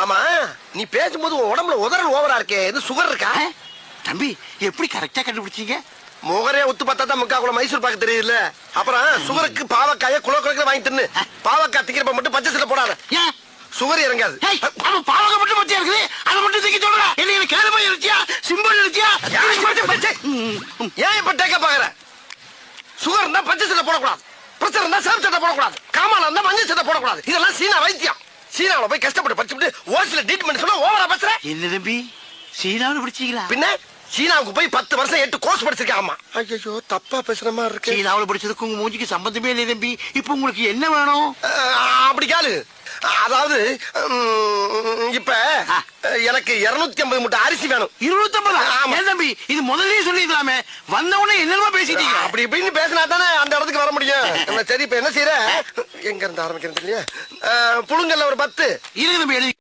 ஆமா நீ பேசும்போது உன் உடம்புல உதறல் ஓவரா இருக்கே இது சுகர் இருக்கா? தம்பி எப்படி கரெக்டா கண்டுபிடிச்சீங்க? முகரே ஒத்து பார்த்தா தான் முக்கா கூட மைசூர் பாக்கு தெரியுதுல்ல. அப்புறம் சுகருக்கு பாவக்காய குலோ குலக்கு வாங்கி தின்னு. பாவக்காய் திங்கிறப்ப மட்டும் பச்சை சட்டை போடாத, சுகர் இறங்காது. பாவக்காய் மட்டும் பச்சையா இருக்குது, அதை மட்டும் தூக்கி சொல்றா. என்ன கேளுமா இருச்சியா சிம்பிள் இருச்சியா? ஏன் இப்ப டேக்க பாக்குற? சுகர் இருந்தா பச்சை சட்டை போடக்கூடாது, பிரச்சனை இருந்தா சேம் சட்டை போடக்கூடாது, காமால இருந்தா மஞ்சள் சட்டை போடக்கூடாது. இதெல்லாம் சீனா வைத்தியம். சீனாவில போய் கஷ்டப்பட்டு படிச்சுட்டு ஓசில ட்ரீட்மெண்ட் சொன்னா ஓவரா பேசுற. என்ன தம்பி சீனாவில் படிச்சீங்களா? பின்ன சீனாவுக்கு போய் 10 வருஷம் 8 கோர்ஸ் படிச்சிருக்கேன். ஆமா. ஐயோ தப்பா பேசுற மாதிரி இருக்கு. சீனாவில் படிச்சதுக்கு உங்க மூஞ்சிக்கு சம்பந்தமே இல்லை தம்பி. இப்ப உங்களுக்கு என்ன வேணும்? அப்படி கேளு. அதாவது இப்ப எனக்கு 250 மூட்டை அரிசி வேணும். 250? தம்பி இது முதல்லயே சொல்லிடலாமே, வந்தவொடனே என்னமா பேசிட்டீங்க? அப்படி இப்படின்னு பேசினா தானே அந்த இடத்துக்கு வர முடியும். சரி இப்ப என்ன செய்யற? எங்க இருந்து ஆரம்பிக்கிறது இல்லையா? புழுங்கல்ல ஒரு 10 இருக்கு தம்பி.